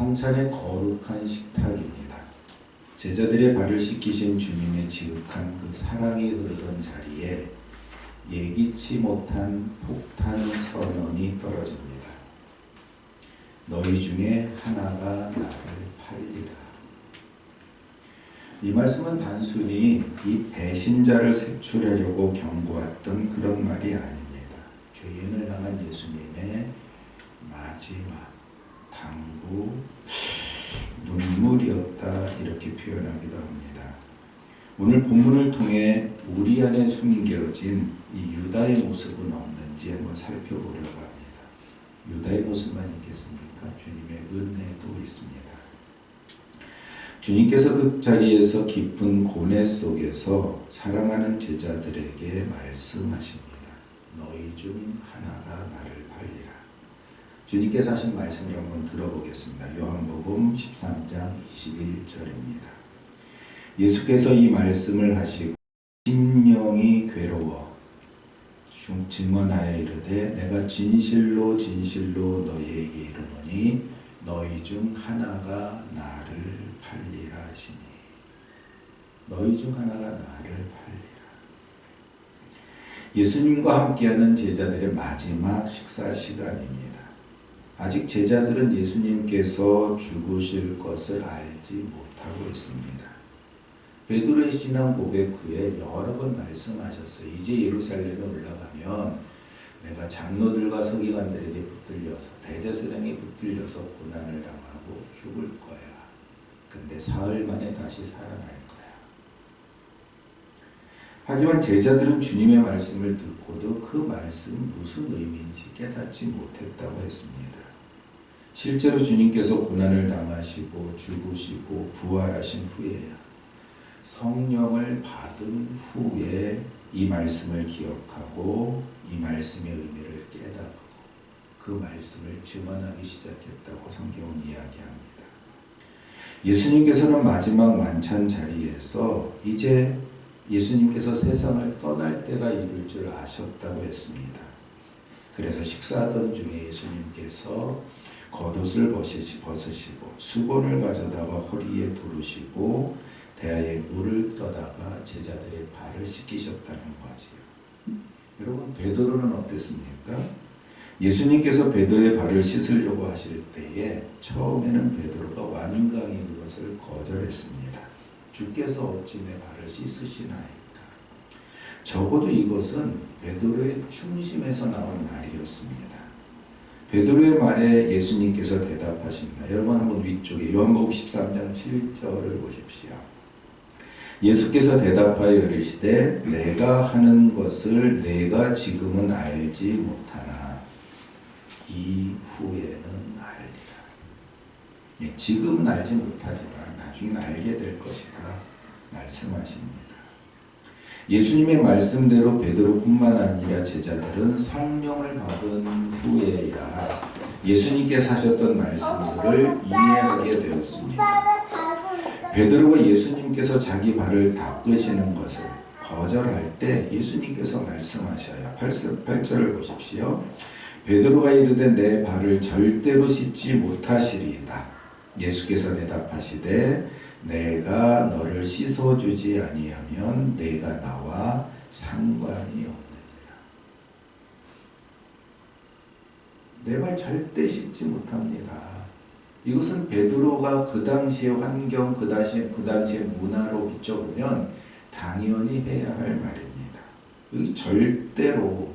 성찬의 거룩한 식탁입니다. 제자들의 발을 씻기신 주님의 지극한 그 사랑이 흐르던 자리에 예기치 못한 폭탄 선언이 떨어집니다. 너희 중에 하나가 나를 팔리라. 이 말씀은 단순히 이 배신자를 색출하려고 경고했던 그런 말이 아닙니다. 죄인을 향한 예수님의 마지막 당부 눈물이었다, 이렇게 표현하기도 합니다. 오늘 본문을 통해 우리 안에 숨겨진 이 유다의 모습은 없는지 한번 살펴보려고 합니다. 유다의 모습만 있겠습니까? 주님의 은혜도 있습니다. 주님께서 그 자리에서 깊은 고뇌 속에서 사랑하는 제자들에게 말씀하십니다. 너희 중 하나가 나를 팔리라. 주님께서 하신 말씀을 한번 들어보겠습니다. 요한복음 13장 21절입니다. 예수께서 이 말씀을 하시고 심령이 괴로워 증언하여 이르되 내가 진실로 진실로 너희에게 이르노니 너희 중 하나가 나를 팔리라 하시니. 너희 중 하나가 나를 팔리라. 예수님과 함께하는 제자들의 마지막 식사 시간입니다. 아직 제자들은 예수님께서 죽으실 것을 알지 못하고 있습니다. 베드로의 신앙 고백 후에 여러 번 말씀하셨어요. 이제 예루살렘에 올라가면 내가 장로들과 서기관들에게 붙들려서 대제사장에 붙들려서 고난을 당하고 죽을 거야. 근데 사흘 만에 다시 살아날 거야. 하지만 제자들은 주님의 말씀을 듣고도 그 말씀이 무슨 의미인지 깨닫지 못했다고 했습니다. 실제로 주님께서 고난을 당하시고 죽으시고 부활하신 후에야 성령을 받은 후에 이 말씀을 기억하고 이 말씀의 의미를 깨닫고 그 말씀을 증언하기 시작했다고 성경은 이야기합니다. 예수님께서는 마지막 만찬 자리에서 이제 예수님께서 세상을 떠날 때가 이를 줄 아셨다고 했습니다. 그래서 식사하던 중에 예수님께서 겉옷을 벗으시고 수건을 가져다가 허리에 두르시고 대야에 물을 떠다가 제자들의 발을 씻기셨다는 거지요. 여러분, 베드로는 어땠습니까? 예수님께서 베드로의 발을 씻으려고 하실 때에 처음에는 베드로가 완강히 그것을 거절했습니다. 주께서 어찌 내 발을 씻으시나이까. 적어도 이것은 베드로의 충심에서 나온 말이었습니다. 베드로의 말에 예수님께서 대답하십니다. 여러분 한번 위쪽에 요한복음 13장 7절을 보십시오. 예수께서 대답하여 이르시되 내가 하는 것을 내가 지금은 알지 못하나 이후에는 알리라. 예, 지금은 알지 못하지만 나중에 알게 될 것이다 말씀하십니다. 예수님의 말씀대로 베드로뿐만 아니라 제자들은 성령을 받은 후에야 예수님께서 하셨던 말씀들을 이해하게 되었습니다. 베드로가 예수님께서 자기 발을 닦으시는 것을 거절할 때 예수님께서 말씀하셔요. 8절을 보십시오. 베드로가 이르되 내 발을 절대로 씻지 못하시리이다. 예수께서 대답하시되 내가 너를 씻어주지 아니하면 내가 나와 상관이 없느니라. 내 발 절대 씻지 못합니다. 이것은 베드로가 그 당시의 환경, 그 당시의 문화로 비춰보면 당연히 해야 할 말입니다. 여기 절대로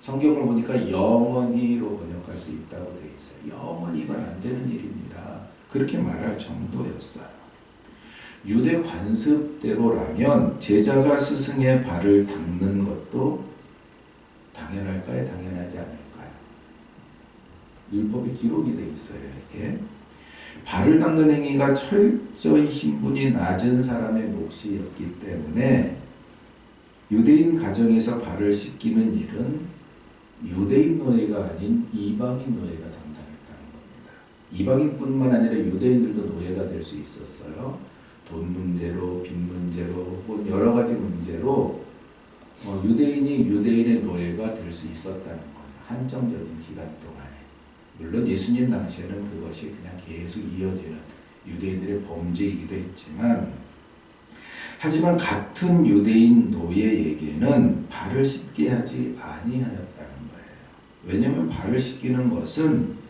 성경을 보니까 영원히로 번역할 수 있다고 되어 있어요. 영원히 이건 안 되는 일입니다. 그렇게 말할 정도였어요. 유대 관습대로라면 제자가 스승의 발을 닦는 것도 당연할까요? 당연하지 않을까요? 율법에 기록이 되어 있어요. 이렇게 발을 닦는 행위가 철저히 신분이 낮은 사람의 몫이었기 때문에 유대인 가정에서 발을 씻기는 일은 유대인 노예가 아닌 이방인 노예가 담당했다는 겁니다. 이방인뿐만 아니라 유대인들도 노예가 될 수 있었어요. 돈 문제로, 빚 문제로, 혹은 여러 가지 문제로 유대인이 유대인의 노예가 될 수 있었다는 거죠. 한정적인 기간 동안에. 물론 예수님 당시에는 그것이 그냥 계속 이어지는 유대인들의 범죄이기도 했지만, 하지만 같은 유대인 노예에게는 발을 씻게 하지 아니하였다는 거예요. 왜냐하면 발을 씻기는 것은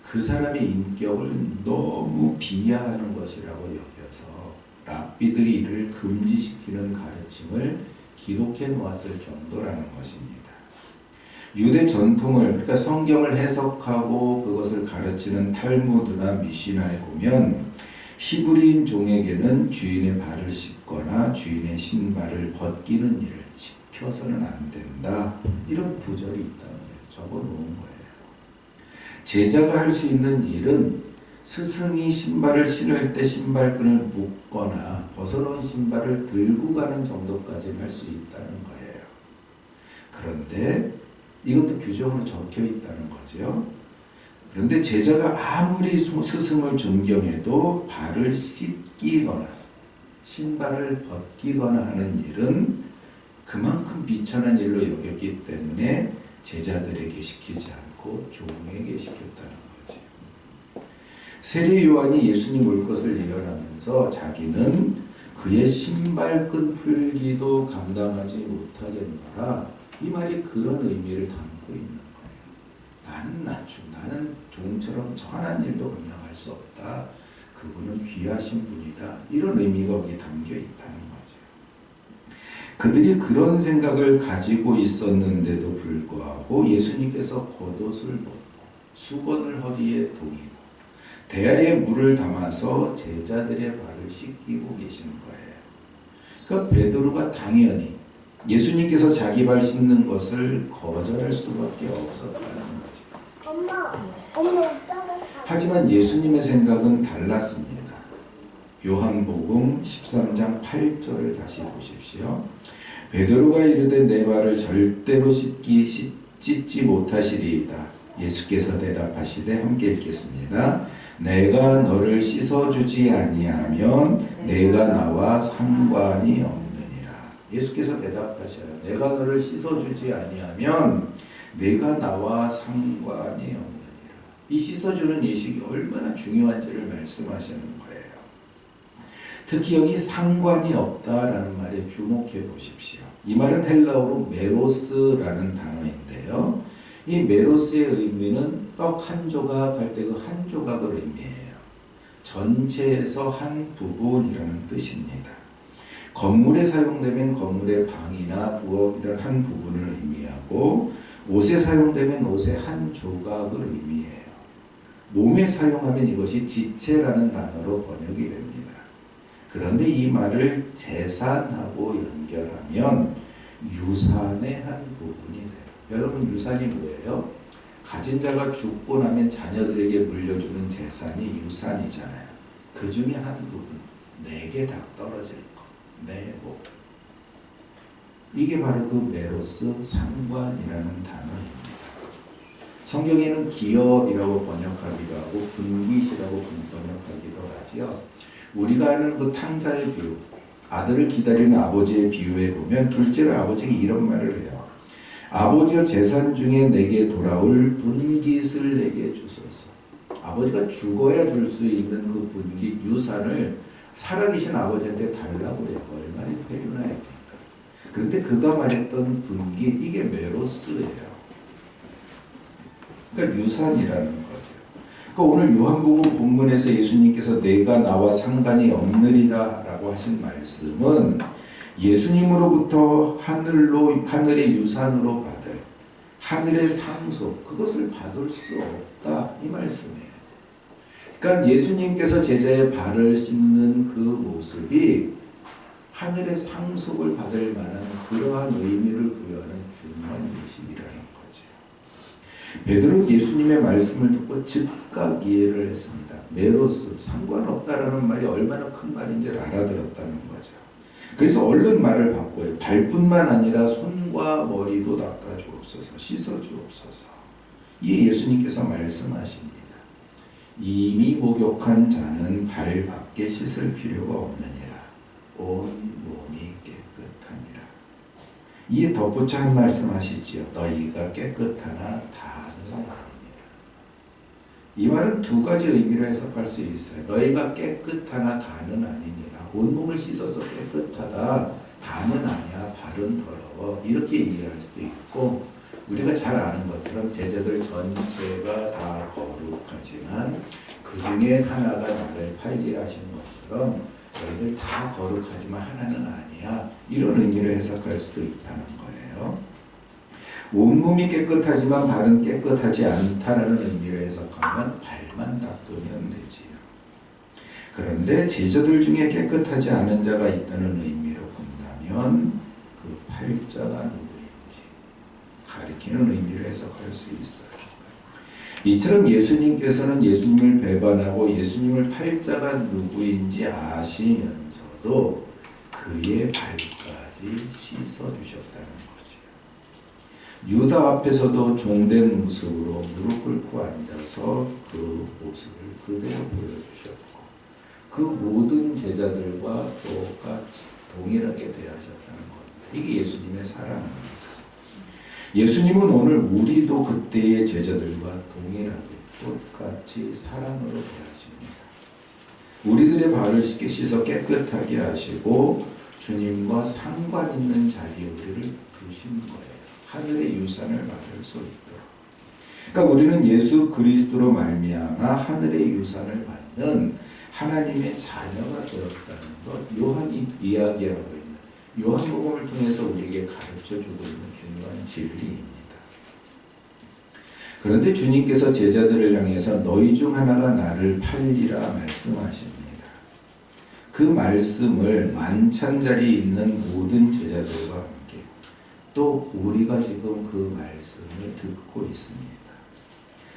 그 사람의 인격을 너무 비하하는 것이라고 여겨서 랍비들이 이를 금지시키는 가르침을 기록해 놓았을 정도라는 것입니다. 유대 전통을, 그러니까 성경을 해석하고 그것을 가르치는 탈무드나 미시나에 보면 히브리인 종에게는 주인의 발을 씻거나 주인의 신발을 벗기는 일을 시켜서는 안 된다, 이런 구절이 있다는 거예요. 적어놓은 거예요. 제자가 할 수 있는 일은 스승이 신발을 신을 때 신발끈을 묶거나 벗어놓은 신발을 들고 가는 정도까지는 할 수 있다는 거예요. 그런데 이것도 규정으로 적혀 있다는 거죠. 그런데 제자가 아무리 스승을 존경해도 발을 씻기거나 신발을 벗기거나 하는 일은 그만큼 비천한 일로 여겼기 때문에 제자들에게 시키지 않고 종에게 시켰다는 거죠. 세례 요한이 예수님 올 것을 예언하면서 자기는 그의 신발끈 풀기도 감당하지 못하겠노라, 이 말이 그런 의미를 담고 있는 거예요. 나는 낮춤, 나는 종처럼 천한 일도 감당할 수 없다. 그분은 귀하신 분이다. 이런 의미가 거기 담겨 있다는 거죠. 그들이 그런 생각을 가지고 있었는데도 불구하고 예수님께서 겉옷을 벗고 수건을 허리에 동이고 대야에 물을 담아서 제자들의 발을 씻기고 계신 거예요. 그러니까 베드로가 당연히 예수님께서 자기 발 씻는 것을 거절할 수밖에 없었다는 거죠. 엄마, 하지만 예수님의 생각은 달랐습니다. 요한복음 13장 8절을 다시 보십시오. 베드로가 이르되 내 발을 절대로 씻지 못하시리이다. 예수께서 대답하시되, 함께 읽겠습니다. 내가 너를 씻어주지 아니하면 내가 나와 상관이 없느니라. 예수께서 대답하셔요. 내가 너를 씻어주지 아니하면 내가 나와 상관이 없느니라. 이 씻어주는 예식이 얼마나 중요한지를 말씀하시는 거예요. 특히 여기 상관이 없다라는 말에 주목해 보십시오. 이 말은 헬라어로 메로스라는 단어인데요. 이 메로스의 의미는 떡 한 조각 할 때 그 한 조각을 의미해요. 전체에서 한 부분이라는 뜻입니다. 건물에 사용되면 건물의 방이나 부엌이라는 한 부분을 의미하고, 옷에 사용되면 옷의 한 조각을 의미해요. 몸에 사용하면 이것이 지체라는 단어로 번역이 됩니다. 그런데 이 말을 재산하고 연결하면 유산의 한 부분이 돼요. 여러분, 유산이 뭐예요? 가진 자가 죽고 나면 자녀들에게 물려주는 재산이 유산이잖아요. 그 중에 한 부분, 내게 다 떨어질 것, 내 목. 이게 바로 그 메로스, 상관이라는 단어입니다. 성경에는 기업이라고 번역하기도 하고 분깃이라고 번역하기도 하지요. 우리가 아는 그 탕자의 비유, 아들을 기다리는 아버지의 비유에 보면 둘째가 아버지가 이런 말을 해요. 아버지여, 재산 중에 내게 돌아올 분깃을 내게 주소서. 아버지가 죽어야 줄 수 있는 그 분깃, 유산을 살아계신 아버지한테 달라고 해요. 얼마나 회유나입니까? 그런데 그가 말했던 분깃, 이게 메로스예요. 그러니까 유산이라는 거죠. 그러니까 오늘 요한복음 본문에서 예수님께서 내가 나와 상관이 없느니라 라고 하신 말씀은 예수님으로부터 하늘의 유산으로 받을 하늘의 상속, 그것을 받을 수 없다, 이 말씀이에요. 그러니까 예수님께서 제자의 발을 씻는 그 모습이 하늘의 상속을 받을 만한 그러한 의미를 부여하는 중요한 예식이라는 거죠. 베드로는 예수님의 말씀을 듣고 즉각 이해를 했습니다. 메로스, 상관없다라는 말이 얼마나 큰 말인지를 알아들었다는 거죠. 그래서 얼른 말을 바꿔요. 발뿐만 아니라 손과 머리도 닦아주옵소서, 씻어주옵소서. 이 예수님께서 말씀하십니다. 이미 목욕한 자는 발밖에 씻을 필요가 없느니라. 온 몸이 깨끗하니라. 이에 덧붙여 한 말씀 하시지요. 너희가 깨끗하나 다는 아니니라. 이 말은 두 가지 의미로 해석할 수 있어요. 너희가 깨끗하나 다는 아니니라. 온몸을 씻어서 깨끗하다. 다는 아니야. 발은 더러워. 이렇게 이해할 수도 있고, 우리가 잘 아는 것처럼 제자들 전체가 다 거룩하지만 그 중에 하나가 나를 팔리라 하시는 것처럼 너희들 다 거룩하지만 하나는 아니야. 이런 의미로 해석할 수도 있다는 거예요. 온몸이 깨끗하지만 발은 깨끗하지 않다라는 의미로 해석하면 발만 닦으면 되지요. 그런데 제자들 중에 깨끗하지 않은 자가 있다는 의미로 본다면 그 팔자가 누구인지 가리키는 의미로 해석할 수 있어요. 이처럼 예수님께서는 예수님을 배반하고 예수님을 팔자가 누구인지 아시면서도 그의 발까지 씻어주셨다는 거죠. 유다 앞에서도 종된 모습으로 무릎 꿇고 앉아서 그 모습을 그대로 보여주셨고 그 모든 제자들과 똑같이 동일하게 대하셨다는 겁니다. 이게 예수님의 사랑입니다. 예수님은 오늘 우리도 그때의 제자들과 동일하게 똑같이 사랑으로 대하십니다. 우리들의 발을 씻어 깨끗하게 하시고 주님과 상관 있는 자리에 우리를 두신 거예요. 하늘의 유산을 받을 수 있도록. 그러니까 우리는 예수 그리스도로 말미암아 하늘의 유산을 받는 하나님의 자녀가 되었다는 것, 요한이 이야기하고 있는 요한복음을 통해서 우리에게 가르쳐주고 있는 중요한 진리입니다. 그런데 주님께서 제자들을 향해서 너희 중 하나가 나를 팔리라 말씀하십니다. 그 말씀을 만찬 자리에 있는 모든 제자들과 함께 또 우리가 지금 그 말씀을 듣고 있습니다.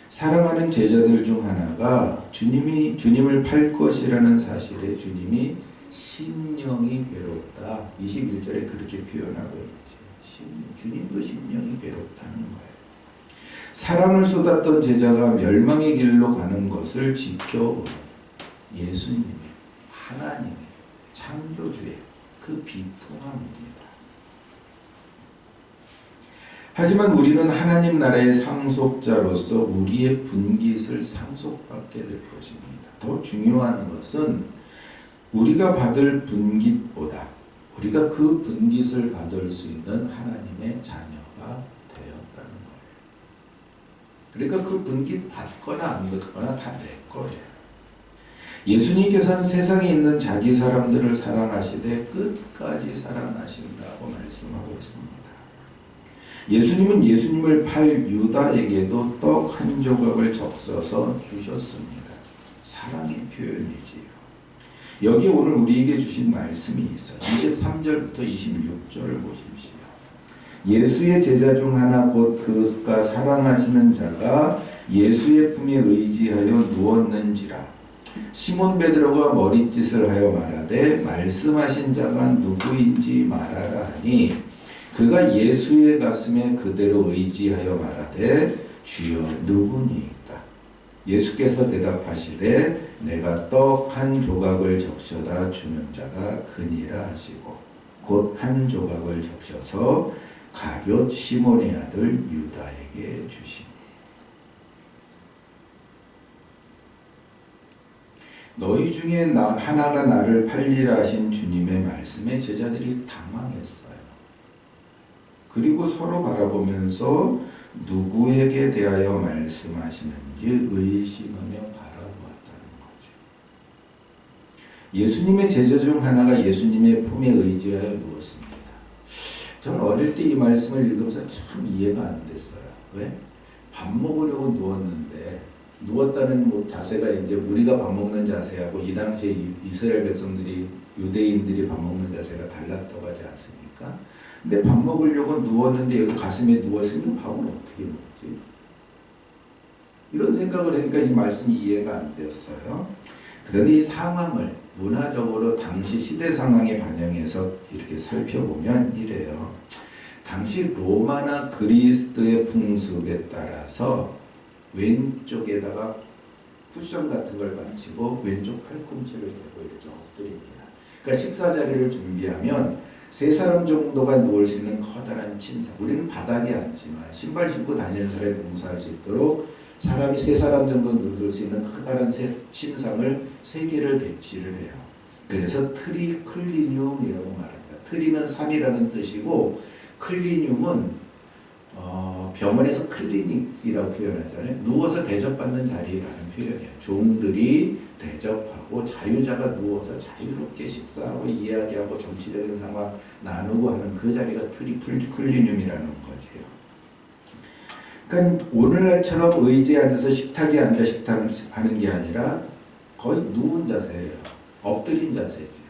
사랑하는 제자들 중 하나가 주님을 팔 것이라는 사실에 주님이 심령이 괴롭다. 21절에 그렇게 표현하고 있죠. 주님도 심령이 괴롭다는 거예요. 사랑을 쏟았던 제자가 멸망의 길로 가는 것을 지켜온 예수님의, 하나님의, 창조주의 그 비통함입니다. 하지만 우리는 하나님 나라의 상속자로서 우리의 분깃을 상속받게 될 것입니다. 더 중요한 것은 우리가 받을 분깃보다 우리가 그 분깃을 받을 수 있는 하나님의 자녀가 되었다는 거예요. 그러니까 그 분깃 받거나 안 받거나 다 내 거예요. 예수님께서는 세상에 있는 자기 사람들을 사랑하시되 끝까지 사랑하신다고 말씀하고 있습니다. 예수님은 예수님을 팔 유다에게도 떡 한 조각을 적셔서 주셨습니다. 사랑의 표현이지요. 여기 오늘 우리에게 주신 말씀이 있어요. 23절부터 26절을 보십시오. 예수의 제자 중 하나 곧 그가 사랑하시는 자가 예수의 품에 의지하여 누웠는지라. 시몬 베드로가 머리짓을 하여 말하되 말씀하신 자가 누구인지 말하라 하니 그가 예수의 가슴에 그대로 의지하여 말하되 주여 누구니까. 예수께서 대답하시되 내가 떡 한 조각을 적셔다 주는 자가 그니라 하시고 곧 한 조각을 적셔서 가룟 시몬의 아들 유다에게 주시니. 너희 중에 하나가 나를 팔리라 하신 주님의 말씀에 제자들이 당황했어요. 그리고 서로 바라보면서 누구에게 대하여 말씀하시는지 의심하며 바라보았다는 거죠. 예수님의 제자 중 하나가 예수님의 품에 의지하여 누웠습니다. 저는 어릴 때 이 말씀을 읽으면서 참 이해가 안 됐어요. 왜? 밥 먹으려고 누웠는데 누웠다는 자세가 이제 우리가 밥 먹는 자세하고 이 당시에 이스라엘 백성들이 유대인들이 밥 먹는 자세가 달랐다고 하지 않습니까? 근데 밥 먹으려고 누웠는데 여기 가슴에 누웠으면 밥을 어떻게 먹지? 이런 생각을 하니까 이 말씀이 이해가 안 되었어요. 그런데 이 상황을 문화적으로 당시 시대 상황에 반영해서 이렇게 살펴보면 이래요. 당시 로마나 그리스의 풍습에 따라서 왼쪽에다가 쿠션 같은 걸 받치고 왼쪽 팔꿈치를 대고 이렇게 엎드립니다. 그러니까 식사 자리를 준비하면 세 사람 정도가 누울 수 있는 커다란 침상. 우리는 바닥에 앉지만 신발 신고 다니는 사람이 봉사할 수 있도록 사람이 세 사람 정도 누울 수 있는 커다란 침상을 세 개를 배치를 해요. 그래서 트리클리늄이라고 말합니다. 트리는 3이라는 뜻이고 클리늄은 병원에서 클리닉이라고 표현하잖아요. 누워서 대접받는 자리라는 표현이에요. 종들이 대접하고 자유자가 누워서 자유롭게 식사하고 이야기하고 정치적인 상황 나누고 하는 그 자리가 트리클리늄이라는 거지요. 그러니까 오늘날처럼 의지에 앉아서 식탁에 앉아 식탁을 하는 게 아니라 거의 누운 자세예요. 엎드린 자세지.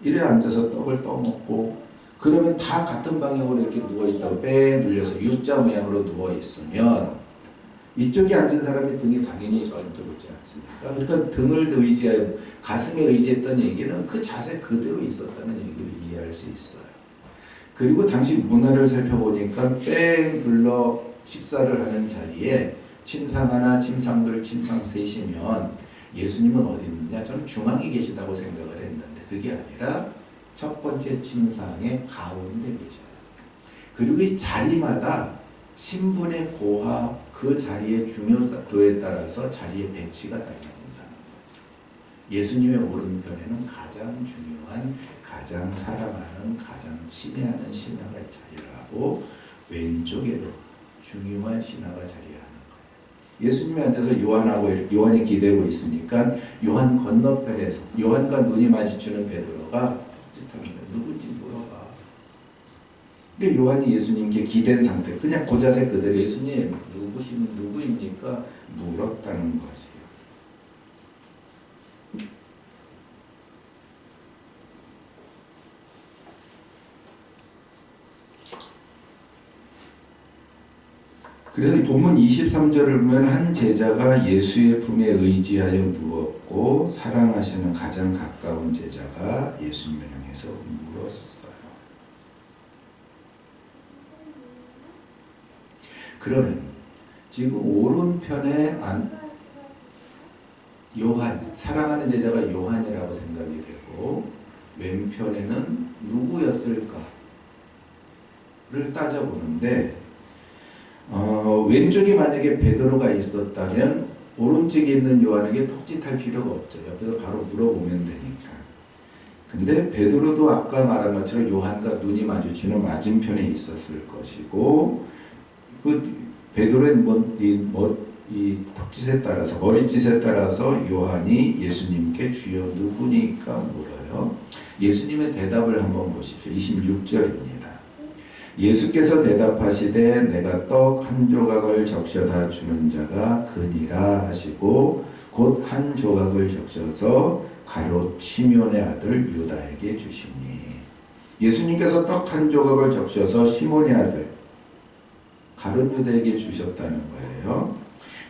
이래 앉아서 떡을 떠먹고 그러면 다 같은 방향으로 이렇게 누워있다고 뺑 눌려서 U자 모양으로 누워있으면 이쪽에 앉은 사람의 등이 당연히 저쪽이지 않습니까? 그러니까 등을 의지하여 가슴에 의지했던 얘기는 그 자세 그대로 있었다는 얘기를 이해할 수 있어요. 그리고 당시 문화를 살펴보니까 뺑 둘러 식사를 하는 자리에 침상 하나, 침상들, 침상 셋이면 예수님은 어디 있느냐? 저는 중앙에 계시다고 생각을 했는데 그게 아니라 첫 번째 침상의 가운데 계셔요. 그리고 이 자리마다 신분의 고하 그 자리의 중요도에 따라서 자리의 배치가 달라진다는 거죠. 예수님의 오른편에는 가장 중요한, 가장 사랑하는, 가장 친애하는 신하가 자리를 하고 왼쪽에도 중요한 신하가 자리하는 거예요. 예수님이 앉아서 요한이 기대고 있으니까 요한 건너편에서 요한과 눈이 마주치는 베드로가 누군지 물어봐. 근데 요한이 예수님께 기댄 상태, 그냥 그 자세 그대로 예수님 누구입니까? 물었다는 것이에요. 그래서 이 본문 23절을 보면 한 제자가 예수의 품에 의지하여 누웠고 사랑하시는 가장 가까운 제자가 예수님을 향해서 물었어요. 그러면 지금 오른편에 요한, 사랑하는 제자가 요한이라고 생각이 되고 왼편에는 누구였을까를 따져보는데 왼쪽에 만약에 베드로가 있었다면 오른쪽에 있는 요한에게 턱짓할 필요가 없죠. 옆에서 바로 물어보면 되니까. 근데 베드로도 아까 말한 것처럼 요한과 눈이 마주치는 맞은편에 있었을 것이고 그 베드로의 이 턱짓에 따라서 머리짓에 따라서 요한이 예수님께 주여 누구니까 물어요. 예수님의 대답을 한번 보십시오. 26절입니다. 예수께서 대답하시되 내가 떡 한 조각을 적셔다 주는 자가 그니라 하시고 곧 한 조각을 적셔서 가룟 시몬의 아들 유다에게 주시니. 예수님께서 떡 한 조각을 적셔서 시몬의 아들 가룟 유다에게 주셨다는 거예요.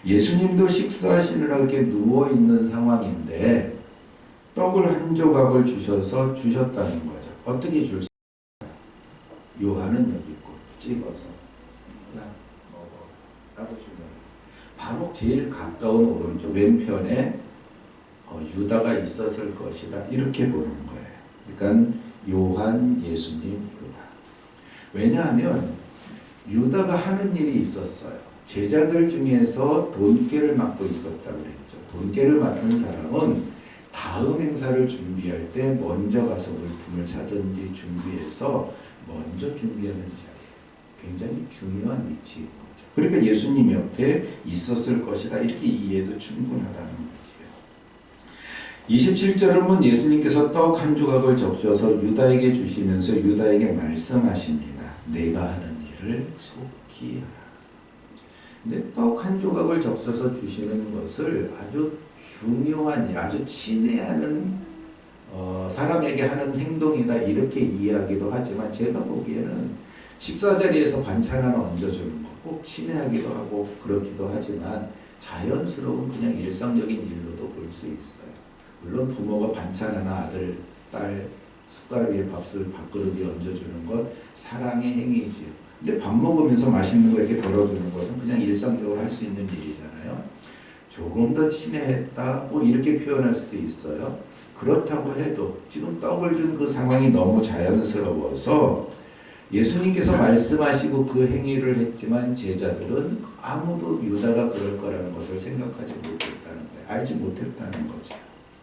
예수님도 식사하시느라 이렇게 누워있는 상황인데 떡을 한 조각을 주셔서 주셨다는 거죠. 어떻게 줄 수 있어요? 요한은 여기 있고 찍어서 먹어. 나도 주면 바로 제일 가까운 오른쪽 왼편에 유다가 있었을 것이다. 이렇게 보는 거예요. 그러니까 요한, 예수님, 유다. 왜냐하면 유다가 하는 일이 있었어요. 제자들 중에서 돈깨를 맡고 있었다고 그랬죠. 돈깨를 맡은 사람은 다음 행사를 준비할 때 먼저 가서 물품을 사든지 준비해서 먼저 준비하는 자리예요. 굉장히 중요한 위치인 거죠. 그러니까 예수님 옆에 있었을 것이다. 이렇게 이해도 충분하다는 거지요. 27절을 보면 예수님께서 떡 한 조각을 적셔서 유다에게 주시면서 유다에게 말씀하십니다. 내가 하는 일을 속히 하라. 근데 떡 한 조각을 적셔서 주시는 것을 아주 중요한 일, 아주 친애하는 사람에게 하는 행동이다 이렇게 이해하기도 하지만 제가 보기에는 식사 자리에서 반찬 하나 얹어주는 거 꼭 친애하기도 하고 그렇기도 하지만 자연스러운 그냥 일상적인 일로도 볼 수 있어요. 물론 부모가 반찬 하나 아들, 딸 숟갈 위에 밥그릇에 얹어주는 것 사랑의 행위지요. 근데 밥 먹으면서 맛있는 거 이렇게 덜어주는 것은 그냥 일상적으로 할 수 있는 일이잖아요. 조금 더 친애했다 뭐 이렇게 표현할 수도 있어요. 그렇다고 해도 지금 떡을 준 그 상황이 너무 자연스러워서 예수님께서 말씀하시고 그 행위를 했지만 제자들은 아무도 유다가 그럴 거라는 것을 생각하지 못했다는 거예요. 알지 못했다는 거죠.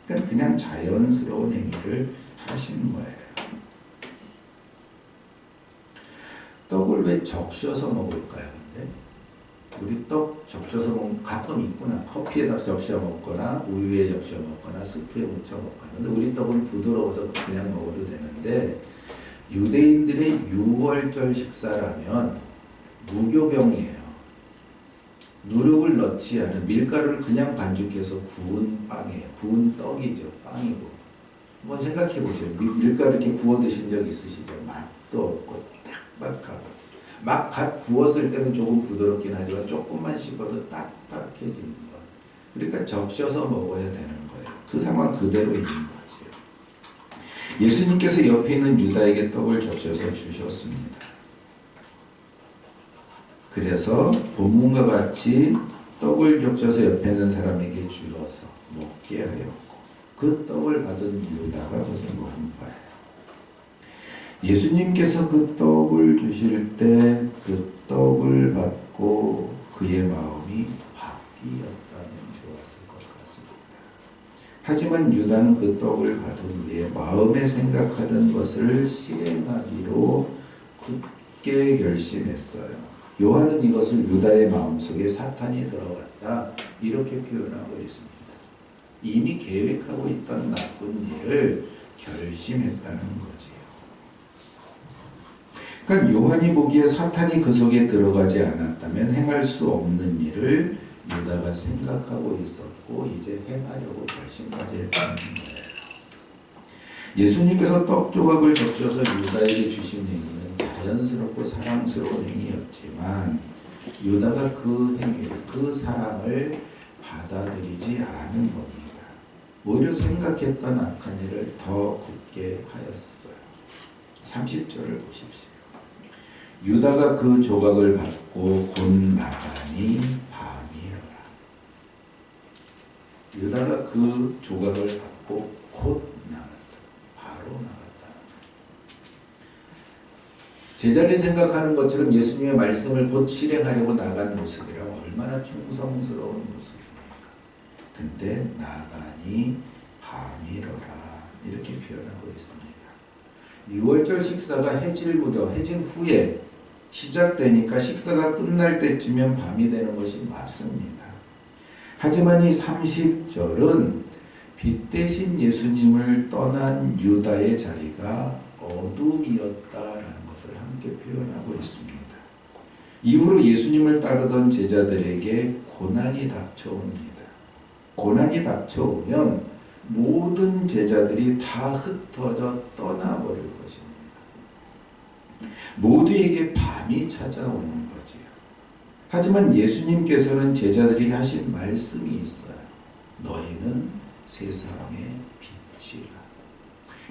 그러니까 그냥 자연스러운 행위를 하신 거예요. 떡을 왜 적셔서 먹을까요? 근데 우리 떡 적셔서 먹으면 가끔 있구나. 커피에다 적셔 먹거나 우유에 적셔 먹거나 스프에 묻혀 먹거나. 근데 우리 떡은 부드러워서 그냥 먹어도 되는데 유대인들의 유월절 식사라면 무교병이에요. 누룩을 넣지 않은 밀가루를 그냥 반죽해서 구운 빵이에요. 구운 떡이죠. 빵이고. 한번 생각해 보세요. 밀가루 이렇게 구워 드신 적 있으시죠? 맛도 없고 딱딱하고. 막 갓 구웠을 때는 조금 부드럽긴 하지만 조금만 식어도 딱딱해지는 거. 그러니까 적셔서 먹어야 되는 거예요. 그 상황 그대로 있는 거죠. 예수님께서 옆에 있는 유다에게 떡을 적셔서 주셨습니다. 그래서 본문과 같이 떡을 적셔서 옆에 있는 사람에게 주어서 먹게 하였고 그 떡을 받은 유다가 그것을 먹은 거예요. 예수님께서 그 떡을 주실 때 그 떡을 받고 그의 마음이 바뀌었다면 좋았을 것 같습니다. 하지만 유다는 그 떡을 받은 후에 마음에 생각하던 것을 실행하기로 굳게 결심했어요. 요한은 이것을 유다의 마음속에 사탄이 들어갔다 이렇게 표현하고 있습니다. 이미 계획하고 있던 나쁜 일을 결심했다는 거지요. 그러니까 요한이 보기에 사탄이 그 속에 들어가지 않았다면 행할 수 없는 일을 유다가 생각하고 있었고 이제 행하려고 결심까지 했다는 거예요. 예수님께서 떡 조각을 적셔서 유다에게 주신 행위는 자연스럽고 사랑스러운 행위였지만 유다가 그 행위를, 그 사랑을 받아들이지 않은 겁니다. 오히려 생각했던 악한 일을 더 굳게 하였어요. 30절을 보십시오. 유다가 그 조각을 받고 곧 나가니 밤이라. 유다가 그 조각을 받고 곧 나갔다. 바로 나갔다. 제자들이 생각하는 것처럼 예수님의 말씀을 곧 실행하려고 나간 모습이라 얼마나 충성스러운 모습입니까? 근데 나가니 밤이로라 이렇게 표현하고 있습니다. 6월절 식사가 해질 무렵, 해진 후에 시작되니까 식사가 끝날 때쯤이면 밤이 되는 것이 맞습니다. 하지만 이 30절은 빛 대신 예수님을 떠난 유다의 자리가 어둠이었다라는 것을 함께 표현하고 있습니다. 이후로 예수님을 따르던 제자들에게 고난이 닥쳐옵니다. 고난이 닥쳐오면 모든 제자들이 다 흩어져 떠나버릴 것입니다. 모두에게 밤이 찾아오는 거지요. 하지만 예수님께서는 제자들이 하신 말씀이 있어요. 너희는 세상의 빛이라.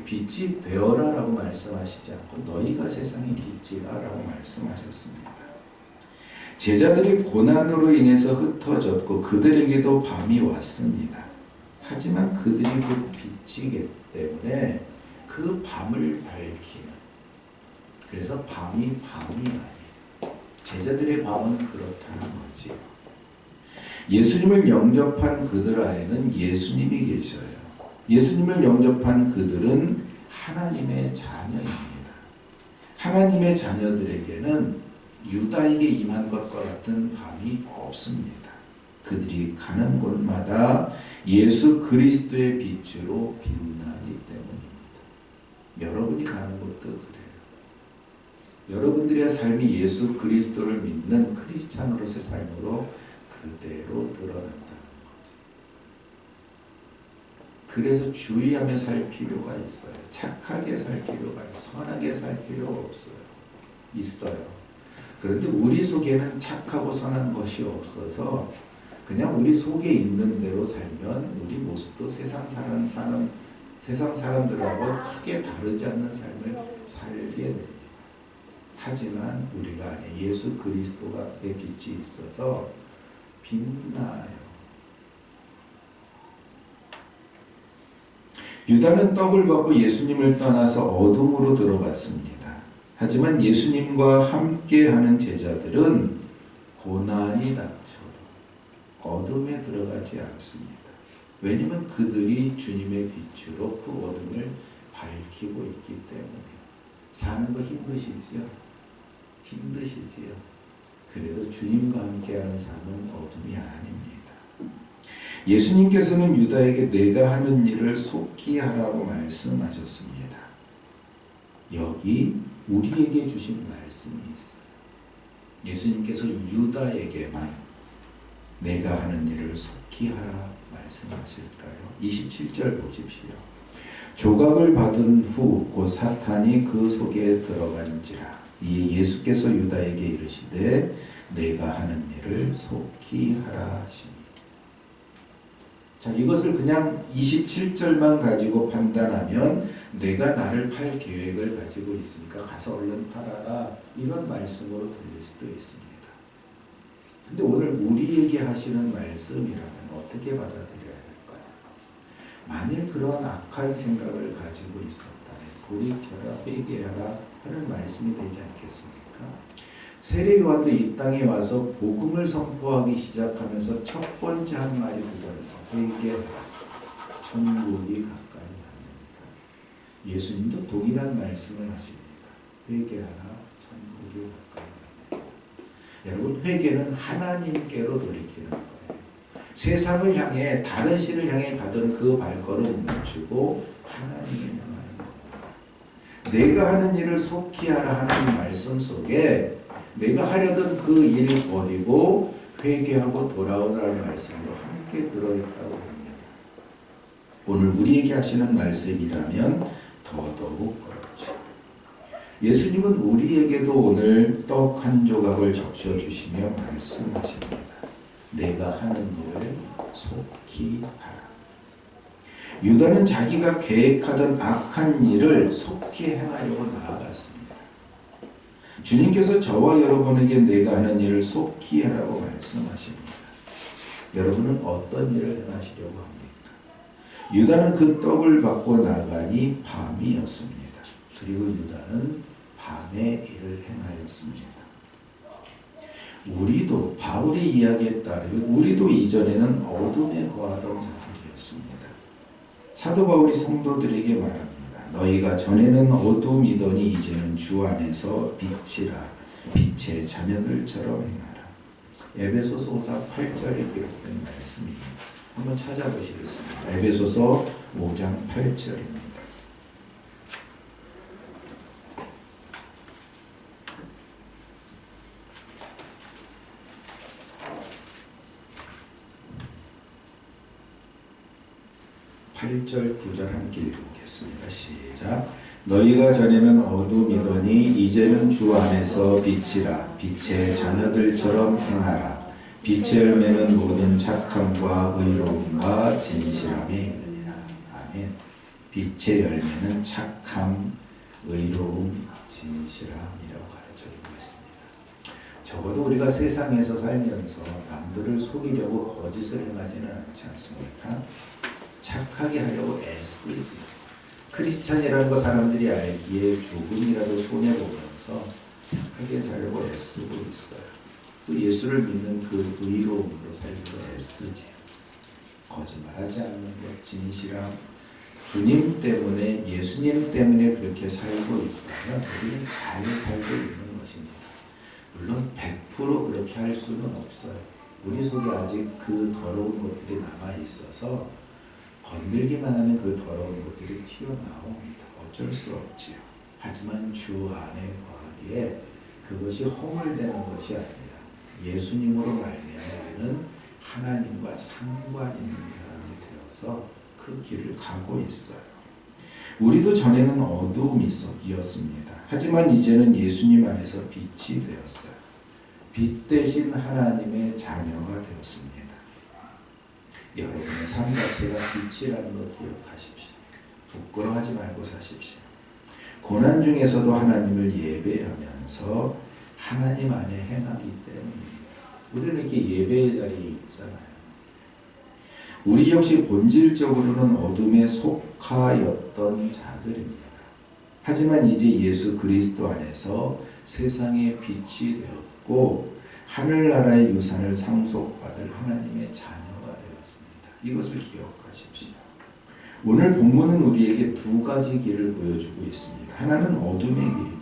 빛이 되어라라고 말씀하시지 않고 너희가 세상의 빛이라라고 말씀하셨습니다. 제자들이 고난으로 인해서 흩어졌고 그들에게도 밤이 왔습니다. 하지만 그들이 그 빛이기 때문에 그 밤을 밝히는, 그래서 밤이 아니에요. 제자들의 밤은 그렇다는 거지. 예수님을 영접한 그들 안에는 예수님이 계셔요. 예수님을 영접한 그들은 하나님의 자녀입니다. 하나님의 자녀들에게는 유다에게 임한 것과 같은 밤이 없습니다. 그들이 가는 곳마다 예수 그리스도의 빛으로 빛나기 때문입니다. 여러분이 가는 곳도 그래요. 여러분들의 삶이 예수 그리스도를 믿는 크리스찬으로서의 삶으로 그대로 드러난다는 거죠. 그래서 주의하며 살 필요가 있어요. 착하게 살 필요가 있어요. 선하게 살 필요가 없어요. 있어요. 그런데 우리 속에는 착하고 선한 것이 없어서 그냥 우리 속에 있는 대로 살면 우리 모습도 세상 사람들하고 크게 다르지 않는 삶을 살게 됩니다. 하지만 우리가 안에 예수 그리스도가 의 빛이 있어서 빛나요. 유다는 떡을 받고 예수님을 떠나서 어둠으로 들어갔습니다. 하지만 예수님과 함께하는 제자들은 고난이 닥쳐도 어둠에 들어가지 않습니다. 왜냐하면 그들이 주님의 빛으로 그 어둠을 밝히고 있기 때문에. 사는 거 힘드시지요? 힘드시지요? 그래도 주님과 함께하는 삶은 어둠이 아닙니다. 예수님께서는 유다에게 내가 하는 일을 속히 하라고 말씀하셨습니다. 여기 우리에게 주신 말씀이 있어요. 예수님께서 유다에게만 내가 하는 일을 속히 하라 말씀하실까요? 27절 보십시오. 조각을 받은 후 곧 사탄이 그 속에 들어간지라. 이에 예수께서 유다에게 이르시되 내가 하는 일을 속히 하라 하시니. 자, 이것을 그냥 27절만 가지고 판단하면 내가 나를 팔 계획을 가지고 있으니까 가서 얼른 팔아라, 이런 말씀으로 들릴 수도 있습니다. 근데 오늘 우리에게 하시는 말씀이라면 어떻게 받아들여야 될까요? 만일 그런 악한 생각을 가지고 있었다면 돌이켜라, 회개하라 하는 말씀이 되지 않겠습니까? 세례 요한도 이 땅에 와서 복음을 선포하기 시작하면서 첫 번째 한 말이 그거였어요. 회개하라, 천국이 가까이 왔느니라. 예수님도 동일한 말씀을 하십니다. 회개하라, 천국이 가까이 왔느니라. 여러분, 회개는 하나님께로 돌이키는 거예요. 세상을 향해, 다른 신을 향해 가던 그 발걸음을 멈추고 하나님을 향하는 겁니다. 내가 하는 일을 속히 하라 하는 말씀 속에 내가 하려던 그 일을 버리고 회개하고 돌아오라는 말씀도 함께 들어있다고 합니다. 오늘 우리에게 하시는 말씀이라면 더더욱 그렇죠. 예수님은 우리에게도 오늘 떡 한 조각을 적셔주시며 말씀하십니다. 내가 하는 일을 속히 하라. 유다는 자기가 계획하던 악한 일을 속히 행하려고 나아갔습니다. 주님께서 저와 여러분에게 내가 하는 일을 속히 하라고 말씀하십니다. 여러분은 어떤 일을 행하시려고 합니까? 유다는 그 떡을 받고 나가니 밤이었습니다. 그리고 유다는 밤에 일을 행하였습니다. 우리도 바울의 이야기에 따르면 우리도 이전에는 어둠에 거하던 자들이었습니다. 사도 바울이 성도들에게 말합니다. 너희가 전에는 어둠이더니 이제는 주 안에서 빛이라. 빛의 자녀들처럼 행하라. 에베소서 5장 8절에 기록된 말씀입니다. 한번 찾아보시겠습니다. 에베소서 5장 8절입니다. (8절) 9절 함께 읽어보겠습니다. 시작. 너희가 전에는 어둠이더니 이제는 주 안에서 빛이라. 빛의 자녀들처럼 행하라. 빛의 열매는 모든 착함과 의로움과 진실함에 있느니라. 아멘. 빛의 열매는 착함, 의로움, 진실함이라고 가르쳐주고 있습니다. 적어도 우리가 세상에서 살면서 남들을 속이려고 거짓을 행하지는 않지 않습니까? 착하게 하려고 애쓰지. 크리스찬이라는 거 사람들이 알기에 조금이라도 손해보면서 착하게 살려고 애쓰고 있어요. 또 예수를 믿는 그 의로움으로 살려고 애쓰지. 거짓말하지 않는 것, 진실함, 주님 때문에, 예수님 때문에 그렇게 살고 있다면 우리는 잘 살고 있는 것입니다. 물론 100% 그렇게 할 수는 없어요. 우리 속에 아직 그 더러운 것들이 남아있어서 건들기만 하면 그 더러운 것들이 튀어나옵니다. 어쩔 수 없지요. 하지만 주 안에 거하기에 그것이 허물되는 것이 아니라 예수님으로 말미암아 우리는 하나님과 상관 있는 사람이 되어서 그 길을 가고 있어요. 우리도 전에는 어두움이었습니다. 하지만 이제는 예수님 안에서 빛이 되었어요. 빛 대신 하나님의 자녀가 되었습니다. 여러분의 삶 자체가 빛이라는 것 기억하십시오. 부끄러워하지 말고 사십시오. 고난 중에서도 하나님을 예배하면서 하나님 안에 행하기 때문입니다. 우리는 이렇게 예배의 자리에 있잖아요. 우리 역시 본질적으로는 어둠에 속하였던 자들입니다. 하지만 이제 예수 그리스도 안에서 세상의 빛이 되었고 하늘나라의 유산을 상속받을 하나님의 자녀가 되었습니다. 이것을 기억하십시오. 오늘 본문은 우리에게 두 가지 길을 보여주고 있습니다. 하나는 어둠의 길입니다.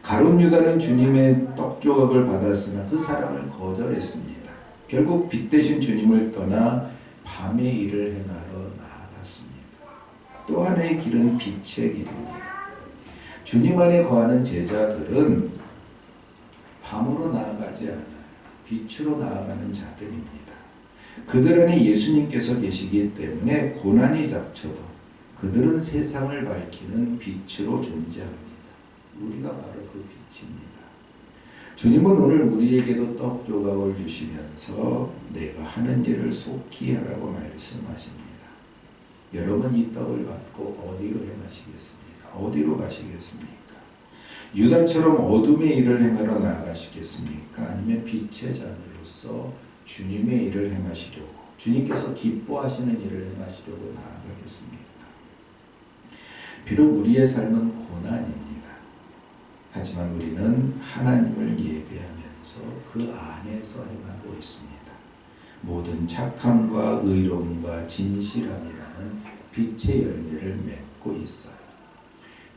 가룟 유다는 주님의 떡조각을 받았으나 그 사랑을 거절했습니다. 결국 빛 대신 주님을 떠나 밤의 일을 행하러 나아갔습니다. 또 하나의 길은 빛의 길입니다. 주님 안에 거하는 제자들은 밤으로 나아가지 않아요. 빛으로 나아가는 자들입니다. 그들 안에 예수님께서 계시기 때문에 고난이 닥쳐도 그들은 세상을 밝히는 빛으로 존재합니다. 우리가 바로 그 빛입니다. 주님은 오늘 우리에게도 떡 조각을 주시면서 내가 하는 일을 속히 하라고 말씀하십니다. 여러분 이 떡을 받고 어디로 행하시겠습니까? 어디로 가시겠습니까? 유다처럼 어둠의 일을 행하러 나아가시겠습니까? 아니면 빛의 자녀로서 주님의 일을 행하시려고, 주님께서 기뻐하시는 일을 행하시려고 나아가겠습니까? 비록 우리의 삶은 고난입니다. 하지만 우리는 하나님을 예배하면서 그 안에서 행하고 있습니다. 모든 착함과 의로움과 진실함이라는 빛의 열매를 맺고 있어요.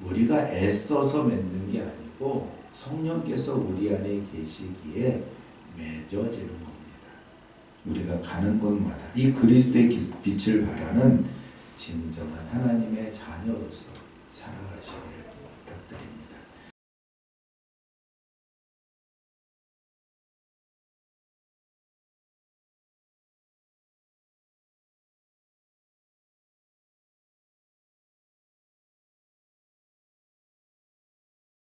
우리가 애써서 맺는 게 아니고 성령께서 우리 안에 계시기에 맺어지는 겁니다. 우리가 가는 곳마다 이 그리스도의 빛을 바라는 진정한 하나님의 자녀로서 살아가시길